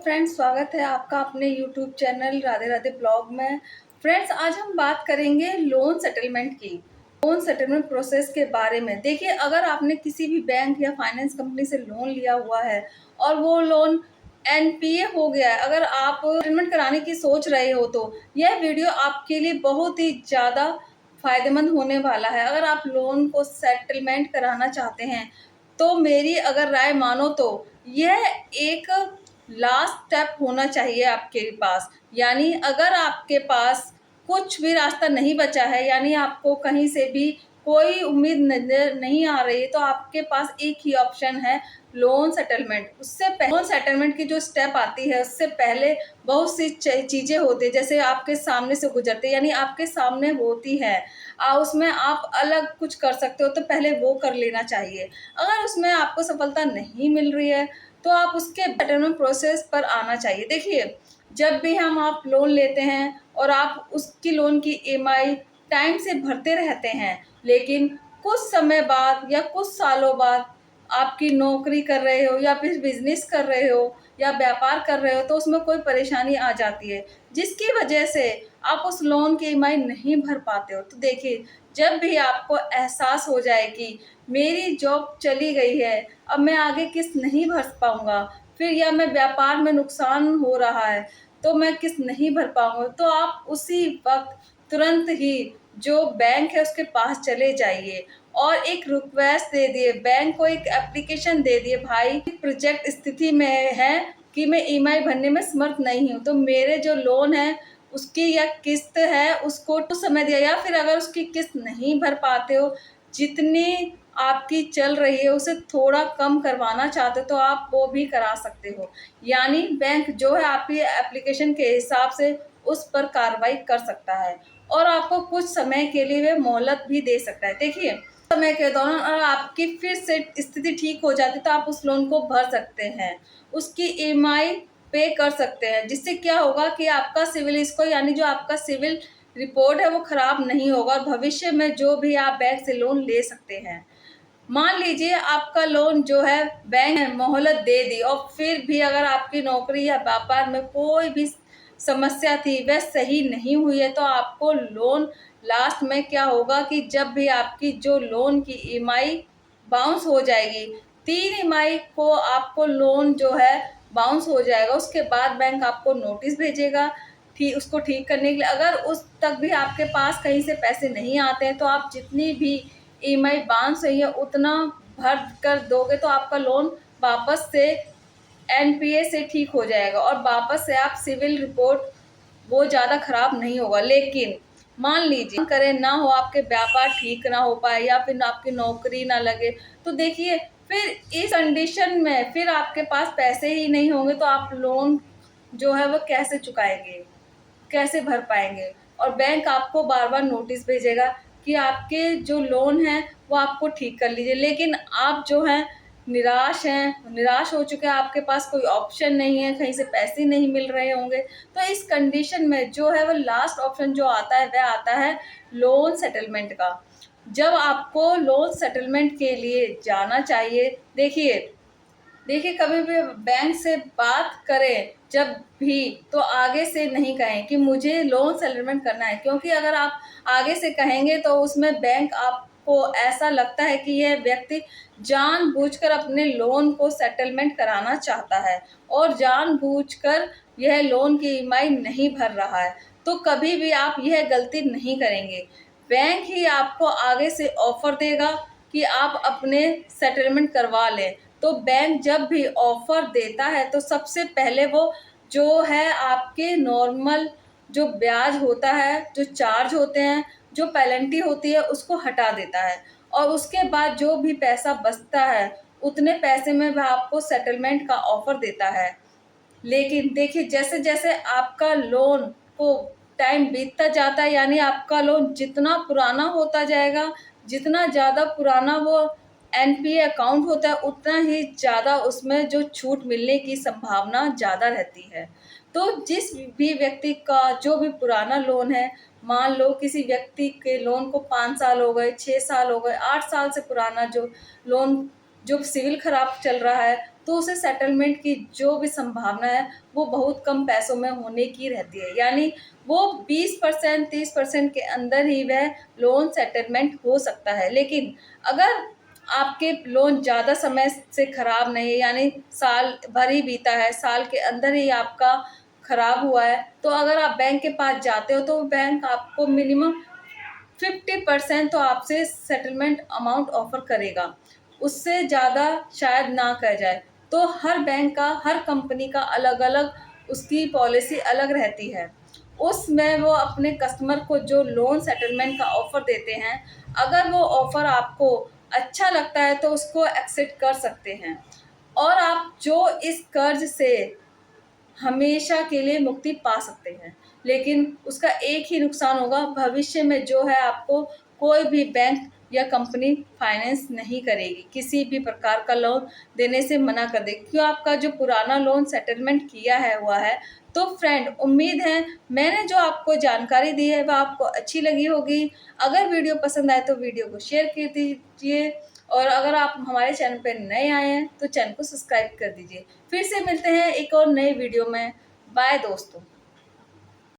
Friends, स्वागत है आपका अपने YouTube channel Radhe Radhe blog में। फ्रेंड्स, आज हम बात करेंगे लोन सेटलमेंट की, लोन सेटलमेंट प्रोसेस के बारे में। देखिए, अगर आपने किसी भी बैंक या फाइनेंस कंपनी से लोन लिया हुआ है और वो लोन एनपीए हो गया है, अगर आप सेटलमेंट कराने की सोच रहे हो तो यह वीडियो आपके लिए बहुत ही ज़्यादा फायदेमंद होने वाला है। अगर आप लोन को सेटलमेंट कराना चाहते हैं तो मेरी अगर राय मानो तो यह एक लास्ट स्टेप होना चाहिए आपके पास। यानी अगर आपके पास कुछ भी रास्ता नहीं बचा है, यानी आपको कहीं से भी कोई उम्मीद नजर नहीं आ रही है, तो आपके पास एक ही ऑप्शन है, लोन सेटलमेंट। उससे पहले लोन सेटलमेंट की जो स्टेप आती है उससे पहले बहुत सी चीज़ें होती है, जैसे आपके सामने से गुजरते, यानी आपके सामने होती है, उसमें आप अलग कुछ कर सकते हो तो पहले वो कर लेना चाहिए। अगर उसमें आपको सफलता नहीं मिल रही है तो आप उसके सेटलमेंट प्रोसेस पर आना चाहिए। देखिए, जब भी आप लोन लेते हैं और आप उसकी लोन की ईएमआई टाइम से भरते रहते हैं, लेकिन कुछ समय बाद या कुछ सालों बाद आपकी नौकरी कर रहे हो या फिर बिजनेस कर रहे हो या व्यापार कर रहे हो तो उसमें कोई परेशानी आ जाती है, जिसकी वजह से आप उस लोन की ईएमआई नहीं भर पाते हो। तो देखिए, जब भी आपको एहसास हो जाए कि मेरी जॉब चली गई है, अब मैं आगे किस्त नहीं भर पाऊँगा, फिर या मैं व्यापार में नुकसान हो रहा है, तो मैं किस्त नहीं भर पाऊँगा, तो आप उसी वक़्त तुरंत ही जो बैंक है उसके पास चले जाइए और एक रिक्वेस्ट दे दिए, बैंक को एक एप्लीकेशन दे दिए, भाई प्रोजेक्ट स्थिति में है कि मैं ईएमआई भरने में समर्थ नहीं हूँ, तो मेरे जो लोन है उसकी या किस्त है उसको तो समय दिया, या फिर अगर उसकी किस्त नहीं भर पाते हो, जितनी आपकी चल रही है उसे थोड़ा कम करवाना चाहते हो तो आप वो भी करा सकते हो। यानी बैंक जो है आपकी एप्लीकेशन के हिसाब से उस पर कार्रवाई कर सकता है और आपको कुछ समय के लिए वे मोहलत भी दे सकता है। देखिए, समय के दौरान अगर आपकी फिर से स्थिति ठीक हो जाती तो आप उस लोन को भर सकते हैं, उसकी ईएमआई पे कर सकते हैं, जिससे क्या होगा कि आपका सिविल स्कोर, यानी जो आपका सिविल रिपोर्ट है वो खराब नहीं होगा और भविष्य में जो भी आप बैंक से लोन ले सकते हैं। मान लीजिए आपका लोन जो है बैंक ने मोहलत दे दी और फिर भी अगर आपकी नौकरी या व्यापार में कोई भी समस्या थी वह सही नहीं हुई है, तो आपको लोन लास्ट में क्या होगा कि जब भी आपकी जो लोन की ईएमआई बाउंस हो जाएगी, 3 ईएमआई को आपको लोन जो है बाउंस हो जाएगा, उसके बाद बैंक आपको नोटिस भेजेगा उसको ठीक करने के लिए। अगर उस तक भी आपके पास कहीं से पैसे नहीं आते हैं तो आप जितनी भी ईएमआई बाउंस हुई है उतना भर कर दोगे तो आपका लोन वापस से एनपीए से ठीक हो जाएगा और वापस से आप सिविल रिपोर्ट वो ज़्यादा खराब नहीं होगा। लेकिन मान लीजिए करें ना हो, आपके व्यापार ठीक ना हो पाए या फिर आपकी नौकरी ना लगे, तो देखिए फिर इस कंडीशन में फिर आपके पास पैसे ही नहीं होंगे तो आप लोन जो है वो कैसे चुकाएंगे, कैसे भर पाएँगे? और बैंक आपको बार-बार नोटिस भेजेगा कि आपके जो लोन हैं वो आपको ठीक कर लीजिए। लेकिन आप जो हैं निराश हैं, निराश हो चुके हैं, आपके पास कोई ऑप्शन नहीं है, कहीं से पैसे नहीं मिल रहे होंगे। तो इस कंडीशन में जो है वो लास्ट ऑप्शन जो आता है वह आता है लोन सेटलमेंट का। जब आपको लोन सेटलमेंट के लिए जाना चाहिए, देखिए, कभी भी बैंक से बात करें जब भी तो आगे से नहीं कहें कि मुझे लोन सेटलमेंट करना है, क्योंकि अगर आप आगे से कहेंगे तो उसमें बैंक आपको ऐसा लगता है कि यह व्यक्ति जानबूझकर अपने लोन को सेटलमेंट कराना चाहता है और जानबूझकर यह लोन की ईएमआई नहीं भर रहा है। तो कभी भी आप यह गलती नहीं करेंगे। बैंक ही आपको आगे से ऑफर देगा कि आप अपने सेटलमेंट करवा लें। तो बैंक जब भी ऑफर देता है तो सबसे पहले वो जो है आपके नॉर्मल जो ब्याज होता है, जो चार्ज होते हैं, जो पेनल्टी होती है उसको हटा देता है और उसके बाद जो भी पैसा बचता है उतने पैसे में वह आपको सेटलमेंट का ऑफर देता है। लेकिन देखिए, जैसे-जैसे आपका लोन को टाइम बीतता जाता है, यानी आपका लोन जितना पुराना होता जाएगा, जितना ज़्यादा पुराना वो एनपीए अकाउंट होता है, उतना ही ज़्यादा उसमें जो छूट मिलने की संभावना ज़्यादा रहती है। तो जिस भी व्यक्ति का जो भी पुराना लोन है, मान लो किसी व्यक्ति के लोन को 5 साल हो गए, 6 साल हो गए, 8 साल से पुराना जो लोन जो सिविल खराब चल रहा है, तो उसे सेटलमेंट की जो भी संभावना है वो बहुत कम पैसों में होने की रहती है। यानी वो 20% 30% के अंदर ही वह लोन सेटलमेंट हो सकता है। लेकिन अगर आपके लोन ज़्यादा समय से खराब नहीं, यानी साल भर ही बीता है, साल के अंदर ही आपका खराब हुआ है, तो अगर आप बैंक के पास जाते हो तो बैंक आपको मिनिमम 50% तो आपसे सेटलमेंट अमाउंट ऑफर करेगा, उससे ज़्यादा शायद ना कर जाए। तो हर बैंक का, हर कंपनी का अलग अलग उसकी पॉलिसी अलग रहती है। उसमें वो अपने कस्टमर को जो लोन सेटलमेंट का ऑफर देते हैं, अगर वो ऑफर आपको अच्छा लगता है तो उसको एक्सेप्ट कर सकते हैं, और आप जो इस कर्ज से हमेशा के लिए मुक्ति पा सकते हैं। लेकिन उसका एक ही नुकसान होगा, भविष्य में जो है आपको कोई भी बैंक या कंपनी फाइनेंस नहीं करेगी, किसी भी प्रकार का लोन देने से मना कर देगी, क्यों आपका जो पुराना लोन सेटलमेंट किया है हुआ है। तो फ्रेंड, उम्मीद है मैंने जो आपको जानकारी दी है वह आपको अच्छी लगी होगी। अगर वीडियो पसंद आए तो वीडियो को शेयर कर दीजिए, और अगर आप हमारे चैनल पर नए आए हैं तो चैनल को सब्सक्राइब कर दीजिए। फिर से मिलते हैं एक और नए वीडियो में। बाय दोस्तों।